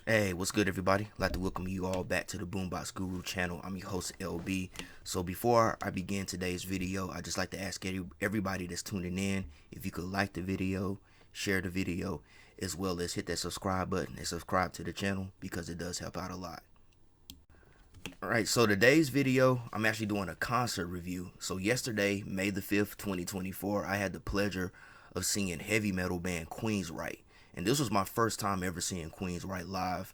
Hey, what's good, everybody? I'd like to welcome you all back to the Boombox Guru channel. I'm your host, LB. So before I begin today's video, I'd just like to ask everybody that's tuning in if you could like the video, share the video, as well as hit that subscribe button and subscribe to the channel because it does help out a lot. Alright, so today's video, I'm actually doing a concert review. So yesterday, May the 5th, 2024, I had the pleasure of seeing heavy metal band Queensryche. And this was my first time ever seeing Queensryche live.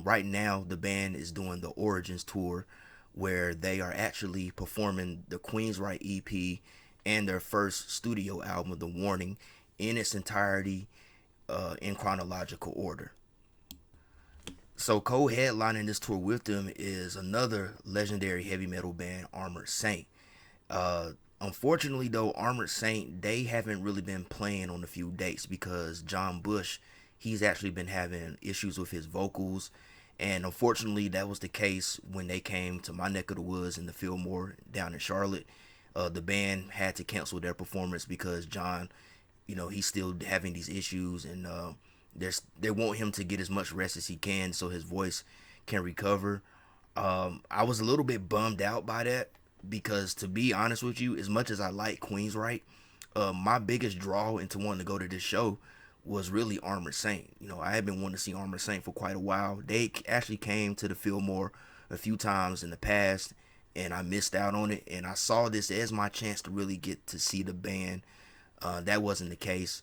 Right now, the band is doing the Origins Tour, where they are actually performing the Queensryche EP and their first studio album, The Warning, in its entirety in chronological order. So co-headlining this tour with them is another legendary heavy metal band, Armored Saint. Unfortunately, though, Armored Saint, they haven't really been playing on a few dates because John Bush, he's actually been having issues with his vocals. And unfortunately, that was the case when they came to my neck of the woods in the Fillmore down in Charlotte. The band had to cancel their performance because John, he's still having these issues, and they want him to get as much rest as he can so his voice can recover. I was a little bit bummed out by that because, to be honest with you, as much as I like Queensryche, my biggest draw into wanting to go to this show was really Armored Saint. I had been wanting to see Armored Saint for quite a while. They actually came to the Fillmore a few times in the past, and I missed out on it. And I saw this as my chance to really get to see the band. That wasn't the case.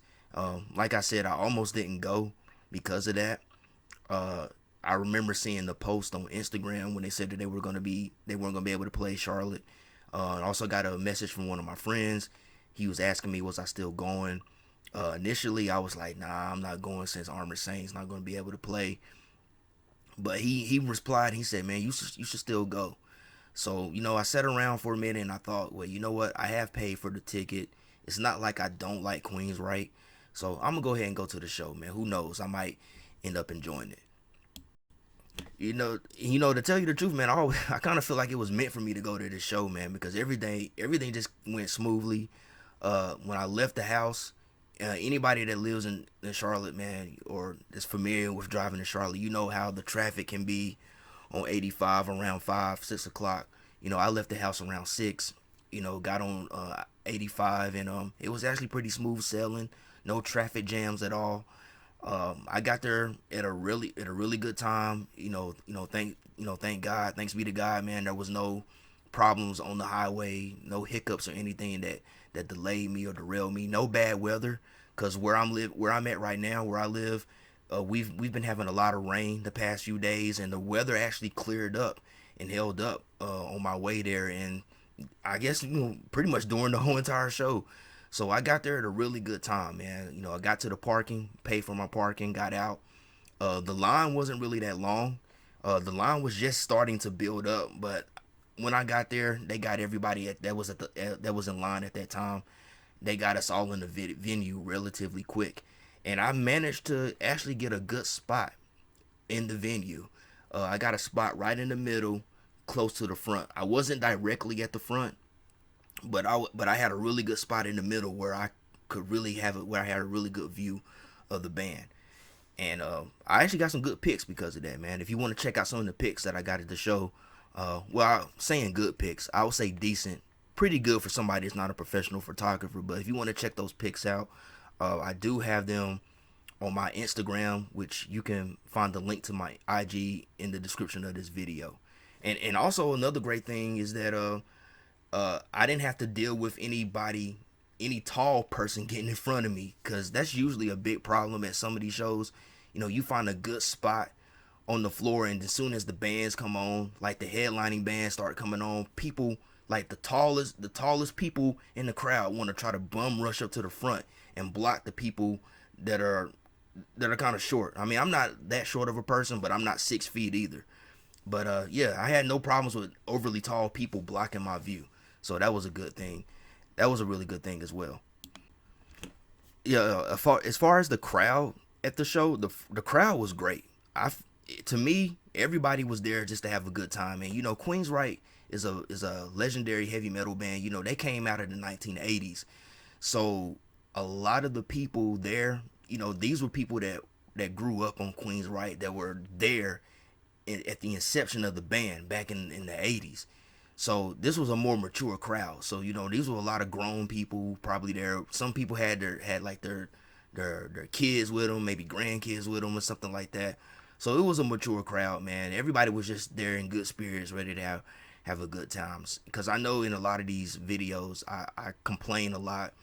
Like I said, I almost didn't go because of that. Uh, I remember seeing the post on Instagram when they said that they weren't gonna be able to play Charlotte. I also got a message from one of my friends. He was asking me, was I still going? Initially, I was like, nah, I'm not going since Armored Saint's not gonna be able to play. But he replied. He said, man, you should still go. So I sat around for a minute and I thought, well, you know what? I have paid for the ticket. It's not like I don't like Queensryche, so I'm gonna go ahead and go to the show, man. Who knows? I might end up enjoying it. To tell you the truth, man, I kind of feel like it was meant for me to go to this show, man, because everything just went smoothly. When I left the house, anybody that lives in Charlotte, man, or is familiar with driving to Charlotte, you know how the traffic can be on 85 around 5, 6 o'clock. I left the house around 6. Got on 85, and it was actually pretty smooth sailing. No traffic jams at all. I got there at a really good time. Thank God, thanks be to God, man. There was no problems on the highway, no hiccups or anything that delayed me or derailed me. No bad weather, cause where I'm at right now, where I live, we've been having a lot of rain the past few days, and the weather actually cleared up and held up on my way there, and I guess pretty much during the whole entire show. So I got there at a really good time, man. I got to the parking, paid for my parking, got out. The line wasn't really that long. The line was just starting to build up, but when I got there, they got everybody that was in line at that time. They got us all in the venue relatively quick, and I managed to actually get a good spot in the venue. I got a spot right in the middle, close to the front. I wasn't directly at the front, but I had a really good spot in the middle where I could really have it, where I had a really good view of the band. And I actually got some good picks because of that, man. If you want to check out some of the picks that I got at the show, well, I'm saying good picks, I would say decent, pretty good for somebody that's not a professional photographer. But if you want to check those picks out, I do have them on my Instagram, which you can find the link to my IG in the description of this video. And also another great thing is that I didn't have to deal with any tall person getting in front of me, because that's usually a big problem at some of these shows. You find a good spot on the floor, and as soon as the bands come on, like the headlining bands start coming on, people like the tallest people in the crowd want to try to bum rush up to the front and block the people that are kind of short. I mean, I'm not that short of a person, but I'm not 6 feet either. But yeah, I had no problems with overly tall people blocking my view, so that was a good thing. That was a really good thing as well. Yeah, as far as the crowd at the show, the crowd was great. To me, everybody was there just to have a good time. And Queensryche is a legendary heavy metal band. They came out in the 1980s, so a lot of the people there, these were people that that grew up on Queensryche, that were there at the inception of the band back in the 80s. So this was a more mature crowd. So these were a lot of grown people probably there. Some people had like their kids with them, maybe grandkids with them or something like that. So it was a mature crowd, man. Everybody was just there in good spirits, ready to have a good times. Because I know in a lot of these videos, I complain a lot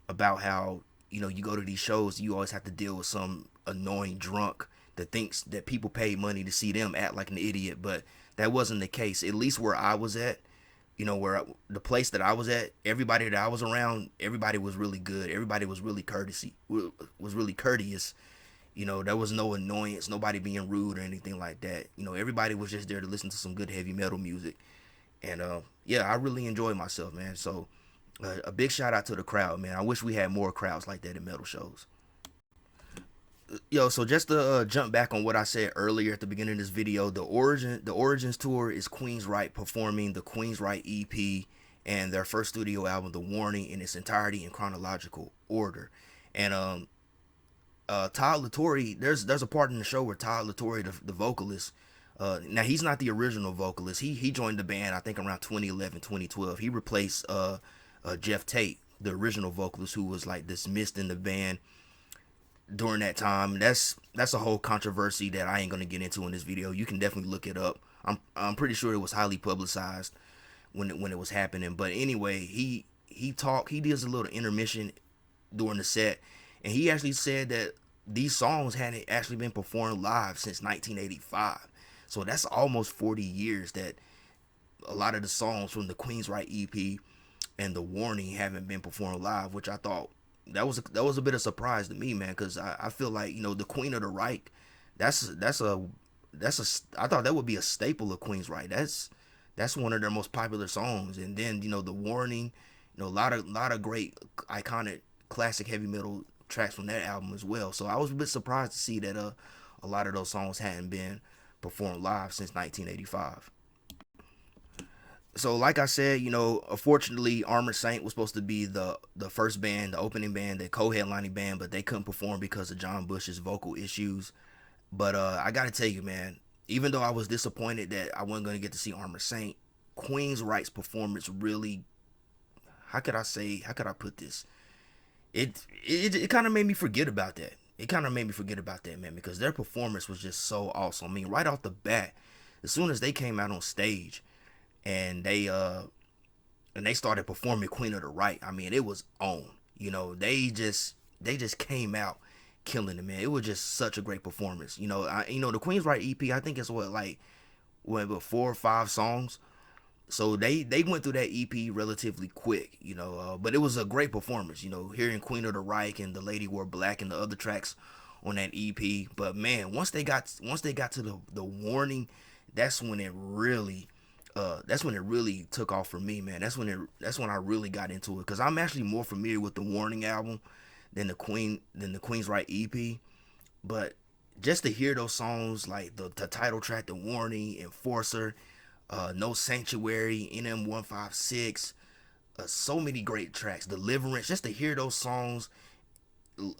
about how you go to these shows, you always have to deal with some annoying drunk that thinks that people paid money to see them act like an idiot. But that wasn't the case. At least where I was at, the place that I was at, everybody that I was around, everybody was really good. Everybody was really courteous. There was no annoyance, nobody being rude or anything like that. Everybody was just there to listen to some good heavy metal music. And yeah, I really enjoyed myself, man. So a big shout out to the crowd, man. I wish we had more crowds like that in metal shows. Yo, so just to jump back on what I said earlier at the beginning of this video, the Origins Tour is Queensryche performing the Queensryche EP and their first studio album, The Warning, in its entirety in chronological order. And Todd LaTorre, there's a part in the show where Todd LaTorre, the vocalist, now he's not the original vocalist. He joined the band I think around 2011, 2012. He replaced Jeff Tate, the original vocalist, who was like dismissed in the band during that time. That's a whole controversy that I ain't gonna get into in this video. You can definitely look it up. I'm pretty sure it was highly publicized when it was happening. But anyway, he does a little intermission during the set, and he actually said that these songs hadn't actually been performed live since 1985. So that's almost 40 years that a lot of the songs from the Queensryche EP and The Warning haven't been performed live, which I thought that was a bit of surprise to me, man, because I feel like the Queen of the Reich, that's a I thought that would be a staple of Queensryche. That's one of their most popular songs. And then The Warning, a lot of great iconic classic heavy metal tracks from that album as well. So I was a bit surprised to see that a lot of those songs hadn't been performed live since 1985. So like I said, unfortunately Armored Saint was supposed to be the first band, the opening band, the co-headlining band, but they couldn't perform because of John Bush's vocal issues. But I gotta tell you, man, even though I was disappointed that I wasn't gonna get to see Armored Saint, Queensryche's performance really, how could I put this? It kind of made me forget about that. It kind of made me forget about that, man, because their performance was just so awesome. I mean, right off the bat, as soon as they came out on stage, and they started performing Queen of the Reich, I mean, it was on. They just came out killing it, man. It was just such a great performance. The Queensryche EP, I think it's what 4 or 5 songs. So they went through that EP relatively quick, but it was a great performance. Hearing Queen of the Reich and The Lady Wore Black and the other tracks on that EP. But man, once they got to the Warning, that's when it really took off for me, man. That's when I really got into it, because I'm actually more familiar with the Warning album than the Queensryche EP. But just to hear those songs, like the title track, The Warning, Enforcer, No Sanctuary, NM156, so many great tracks, Deliverance, just to hear those songs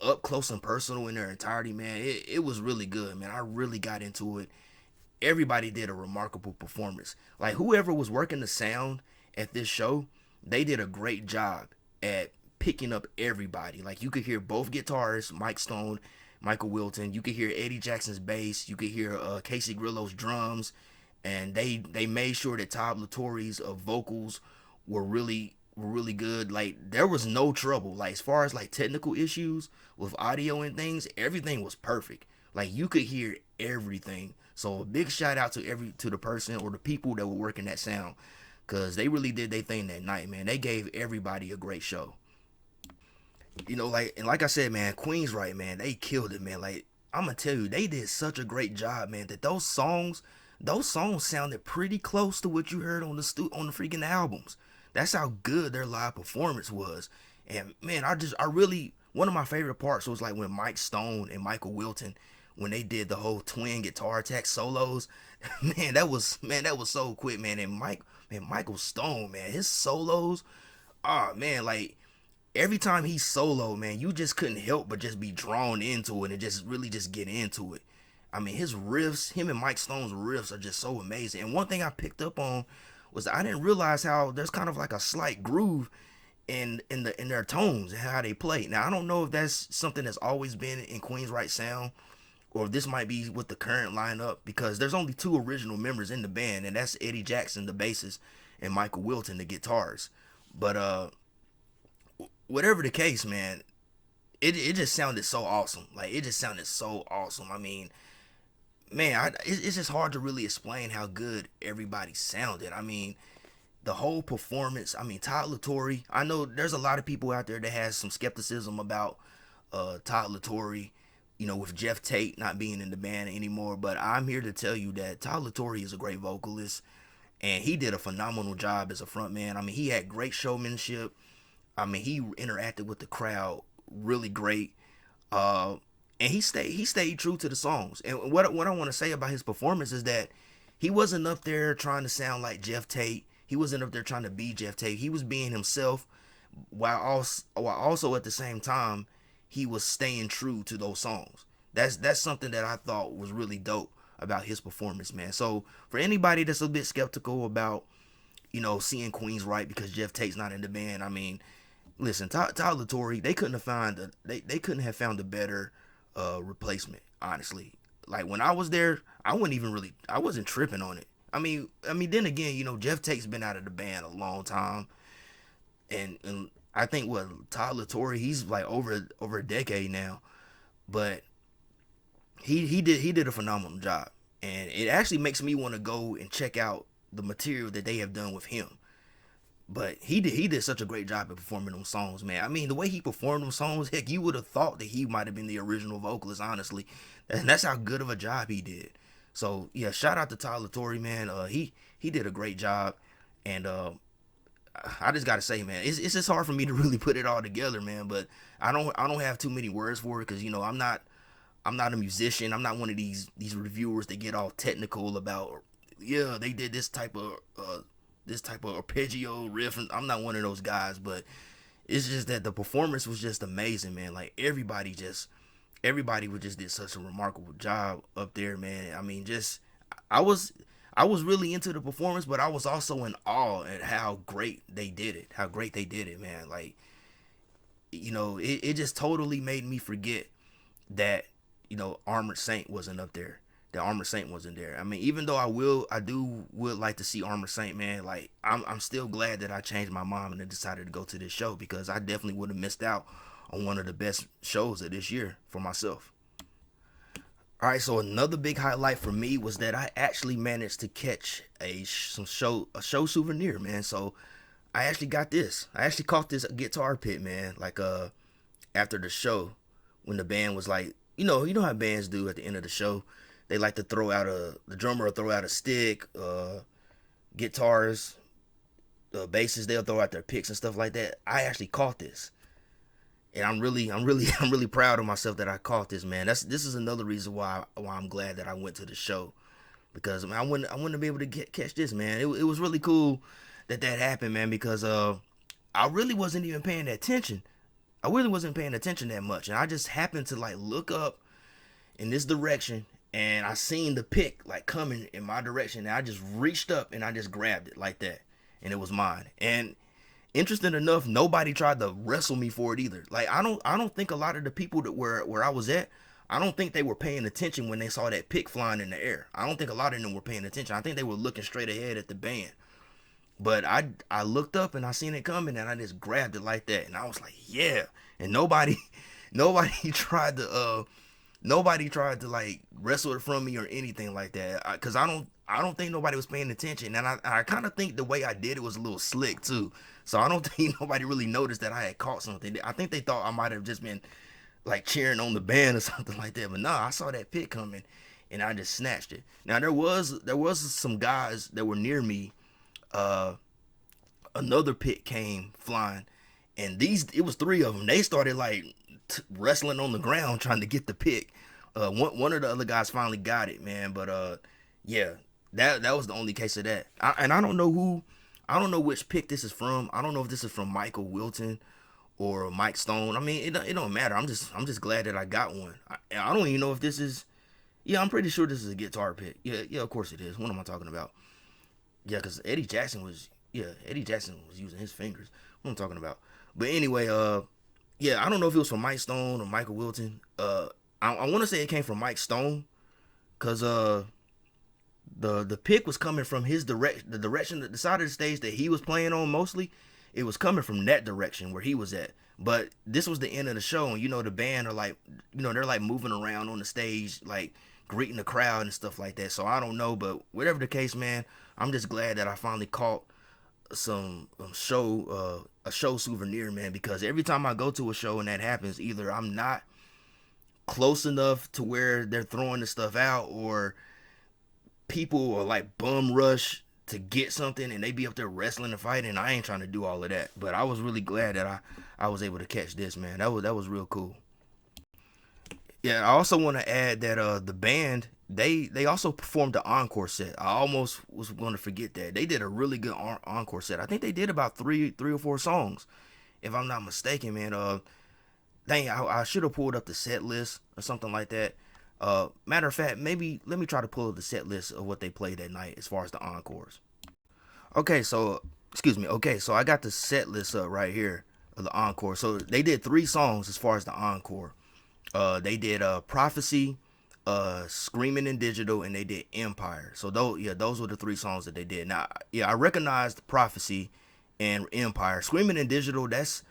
up close and personal in their entirety, man, it was really good, man. I really got into it. Everybody did a remarkable performance. Like, whoever was working the sound at this show, they did a great job at picking up everybody. Like, you could hear both guitarists, Mike Stone, Michael Wilton. You could hear Eddie Jackson's bass. You could hear Casey Grillo's drums. And they made sure that Todd LaTorre's vocals were really good. Like, there was no trouble. Like, as far as like technical issues with audio and things, everything was perfect. Like, you could hear everything. So a big shout out to the person or the people that were working that sound, because they really did their thing that night, man. They gave everybody a great show. Like I said, man, Queensryche, man, they killed it, man. Like, I'm gonna tell you, they did such a great job, man, that those songs sounded pretty close to what you heard on the freaking albums. That's how good their live performance was. And man, one of my favorite parts was like when Mike Stone and Michael Wilton, when they did the whole twin guitar attack solos. man, that was so quick, man. And Michael Stone, man, his solos, oh man, like, every time he's solo, man, you just couldn't help but just be drawn into it and just really just get into it. I mean, his riffs, him and Mike Stone's riffs are just so amazing. And one thing I picked up on was I didn't realize how there's kind of like a slight groove in their tones and how they play. Now I don't know if that's something that's always been in Queensryche sound, or if this might be with the current lineup, because there's only two original members in the band, and that's Eddie Jackson, the bassist, and Michael Wilton, the guitars. But whatever the case, man, it just sounded so awesome. Like, it just sounded so awesome. I mean, man, it's just hard to really explain how good everybody sounded. I mean, the whole performance. I mean, Todd LaTorre. I know there's a lot of people out there that has some skepticism about Todd LaTorre, you know, with Jeff Tate not being in the band anymore. But I'm here to tell you that Todd LaTorre is a great vocalist, and he did a phenomenal job as a frontman. I mean, he had great showmanship. I mean, he interacted with the crowd really great. And he stayed true to the songs. And what I want to say about his performance is that he wasn't up there trying to sound like Jeff Tate. He wasn't up there trying to be Jeff Tate. He was being himself, while also at the same time he was staying true to those songs. That's something that I thought was really dope about his performance, man. So for anybody that's a bit skeptical about, you know, seeing Queensryche because Jeff Tate's not in the band, I mean, listen, Todd LaTorre, they couldn't have found a better replacement, honestly. Like, when I was there, I wasn't tripping on it. I mean, then again, you know, Jeff Tate's been out of the band a long time, and I think Todd LaTorre, he's like over a decade now, but he did a phenomenal job, and it actually makes me want to go and check out the material that they have done with him. But he did such a great job at performing them songs, man. I mean, the way he performed them songs, heck, you would have thought that he might have been the original vocalist, honestly, and that's how good of a job he did. So yeah, shout out to Todd LaTorre, man. He did a great job, and I just gotta say, man, it's just hard for me to really put it all together, man. But I don't have too many words for it, because, you know, I'm not a musician. I'm not one of these reviewers that get all technical about, yeah, they did this type of arpeggio riff. I'm not one of those guys, but it's just that the performance was just amazing, man. Like, everybody just did such a remarkable job up there, man. I mean, I was really into the performance, but I was also in awe at how great they did it, man. Like, you know, it just totally made me forget that, you know, Armored Saint wasn't up there. That Armored Saint wasn't there. I mean, even though I would like to see Armored Saint, man, like, I'm still glad that I changed my mind and decided to go to this show, because I definitely would have missed out on one of the best shows of this year for myself. All right, so another big highlight for me was that I actually managed to catch a show souvenir, man. So I actually got this. I actually caught this guitar pit, man. Like, after the show, when the band was like, you know how bands do at the end of the show, they like to the drummer will throw out a stick, guitars, basses, they'll throw out their picks and stuff like that. I actually caught this. And I'm really proud of myself that I caught this, man. This is another reason why I'm glad that I went to the show, because, I mean, I wouldn't be able to catch this, man. It was really cool that happened, man, because I really wasn't even paying attention. I really wasn't paying attention that much, and I just happened to, like, look up in this direction, and I seen the pick, like, coming in my direction, and I just reached up and I just grabbed it like that, and it was mine. And interesting enough, nobody tried to wrestle me for it either. Like, I don't think a lot of the people that where I was at, I don't think they were paying attention when they saw that pick flying in the air. I don't think a lot of them were paying attention. I think they were looking straight ahead at the band. But I looked up and I seen it coming, and I just grabbed it like that, and I was like, yeah. And nobody tried to like wrestle it from me or anything like that, because I don't think nobody was paying attention, and I kind of think the way I did it was a little slick too. So I don't think nobody really noticed that I had caught something. I think they thought I might have just been like cheering on the band or something like that. But nah, I saw that pick coming, and I just snatched it. Now there was some guys that were near me. Another pick came flying, and it was three of them. They started like wrestling on the ground trying to get the pick. One of the other guys finally got it, man. But yeah, that was the only case of that. I don't know which pick this is from. I don't know if this is from Michael Wilton or Mike Stone. I mean, it don't matter. I'm just glad that I got one. I don't even know if this is. Yeah, I'm pretty sure this is a guitar pick. Yeah, of course it is. What am I talking about? Yeah, because Eddie Jackson was using his fingers. What am I talking about? But anyway, yeah, I don't know if it was from Mike Stone or Michael Wilton. I want to say it came from Mike Stone, cause the pick was coming from his direction, the side of the stage that he was playing on mostly. It was coming from that direction where he was at. But this was the end of the show, and the band are like, they're like moving around on the stage, like greeting the crowd and stuff like that. So I don't know, but whatever the case, man, I'm just glad that I finally caught some a show souvenir, man, because every time I go to a show and that happens, either I'm not close enough to where they're throwing the stuff out, or people are like bum rush to get something and they be up there wrestling and fighting, and I ain't trying to do all of that. But I was really glad that I was able to catch this, man. That was real cool. Yeah, I also want to add that the band, they also performed the encore set. I almost was going to forget that. They did a really good encore set. I think they did about three or four songs, if I'm not mistaken, man. Dang, I should have pulled up the set list or something like that. Matter of fact, maybe let me try to pull up the set list of what they played that night as far as the encores. Okay, so excuse me. Okay, so I got the set list up right here of the encore. So they did three songs as far as the encore. They did Prophecy, Screaming in Digital, and they did Empire. So those were the three songs that they did. Now, yeah, I recognized Prophecy and Empire. Screaming in Digital, that's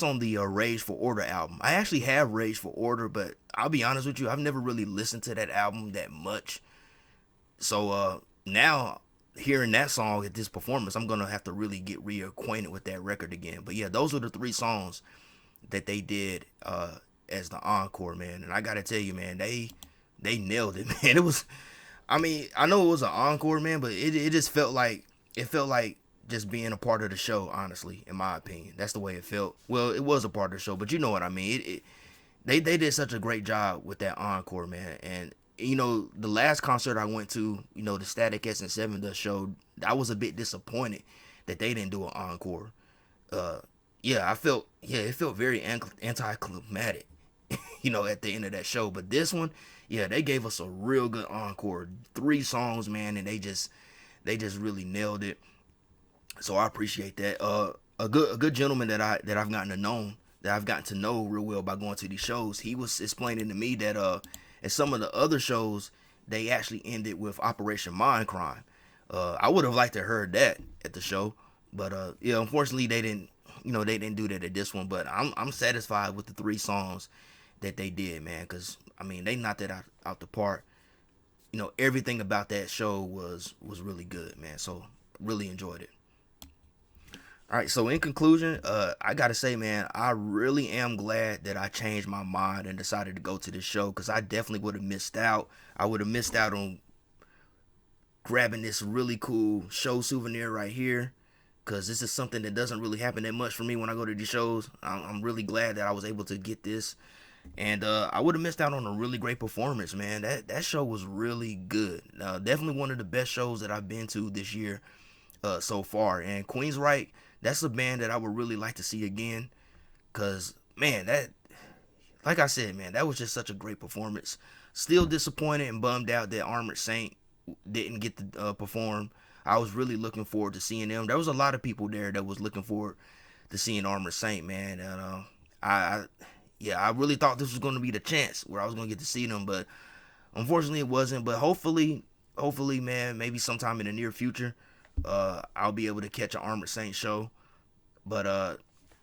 on the Rage for Order album. I actually have Rage for Order, but I'll be honest with you, I've never really listened to that album that much. So now hearing that song at this performance, I'm gonna have to really get reacquainted with that record again. But yeah, those were the three songs that they did as the encore, man. And I gotta tell you, man, they nailed it, man. It was, I mean, I know it was an encore, man, but it just felt like just being a part of the show, honestly, in my opinion. That's the way it felt. Well, it was a part of the show, but you know what I mean. They did such a great job with that encore, man. And the last concert I went to, the Static S and Seven Dust show, I was a bit disappointed that they didn't do an encore. Uh, it felt very anticlimactic, at the end of that show. But this one, yeah, they gave us a real good encore. Three songs, man, and they just really nailed it. So I appreciate that. A good gentleman that I've gotten to know real well by going to these shows. He was explaining to me that at some of the other shows they actually ended with Operation Mindcrime. I would have liked to heard that at the show, but yeah, unfortunately they didn't do that at this one. But I'm satisfied with the three songs that they did, man, because I mean they knocked it out the park. Everything about that show was really good, man. So really enjoyed it. All right, so in conclusion, I gotta say, man, I really am glad that I changed my mind and decided to go to this show, because I definitely would have missed out. I would have missed out on grabbing this really cool show souvenir right here, because this is something that doesn't really happen that much for me when I go to these shows. I'm really glad that I was able to get this, and I would have missed out on a really great performance, man. That show was really good. Definitely one of the best shows that I've been to this year so far. And Queensryche, that's a band that I would really like to see again, cause man, like I said, man, that was just such a great performance. Still disappointed and bummed out that Armored Saint didn't get to perform. I was really looking forward to seeing them. There was a lot of people there that was looking forward to seeing Armored Saint, man. And I really thought this was going to be the chance where I was going to get to see them, but unfortunately it wasn't. But hopefully, man, maybe sometime in the near future, I'll be able to catch an Armored Saint show. But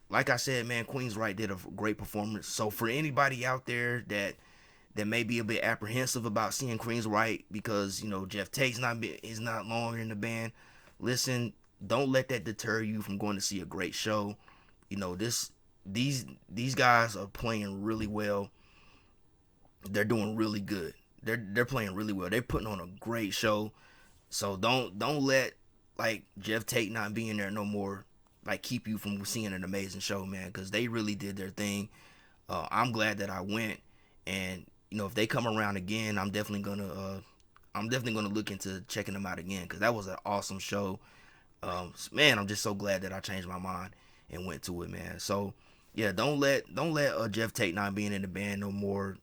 like I said, man, Queensryche did a great performance. So for anybody out there that may be a bit apprehensive about seeing Queensryche because Jeff Tate's is not longer in the band, listen, don't let that deter you from going to see a great show. These guys are playing really well. They're doing really good. They're playing really well. They're putting on a great show. So don't let like Jeff Tate not being there no more like keep you from seeing an amazing show, man, because they really did their thing. I'm glad that I went, and if they come around again, I'm definitely gonna look into checking them out again, because that was an awesome show. Man, I'm just so glad that I changed my mind and went to it, man. So Yeah, don't let Jeff Tate not being in the band no more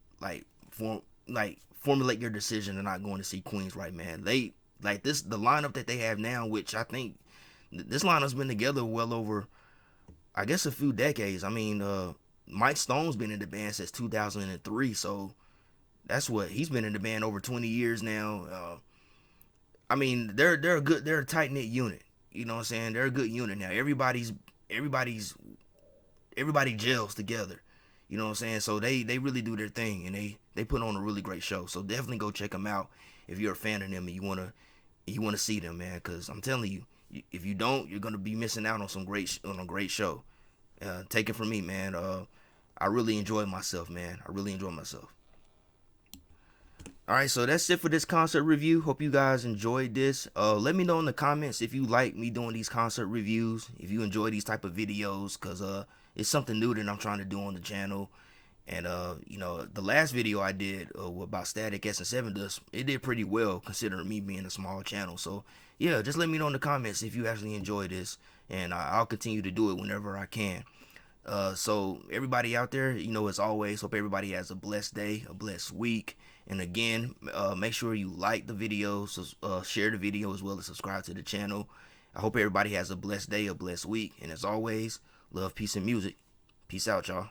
formulate your decision of not going to see Queensryche, man. They like this the lineup that they have now, which I think this lineup's been together well over, I guess, a few decades. I mean, Mike Stone's been in the band since 2003, so that's what he's been in the band over 20 years now. I mean, they're a tight knit unit. You know what I'm saying? They're a good unit now. Everybody's everybody gels together. You know what I'm saying? So they really do their thing, and they put on a really great show. So definitely go check them out if you're a fan of them and you wanna see them, man. Cause I'm telling you, if you don't, you're gonna be missing out on on a great show. Take it from me, man. I really enjoyed myself, man. I really enjoyed myself. All right, so that's it for this concert review. Hope you guys enjoyed this. Let me know in the comments if you like me doing these concert reviews, if you enjoy these type of videos, cause it's something new that I'm trying to do on the channel. And the last video I did about Static S and 7 Dust, it did pretty well considering me being a small channel. So yeah, just let me know in the comments if you actually enjoy this, and I'll continue to do it whenever I can. So everybody out there, as always, hope everybody has a blessed day, a blessed week. And again, make sure you like the video, share the video, as well as subscribe to the channel. I hope everybody has a blessed day, a blessed week. And as always, love, peace, and music. Peace out, y'all.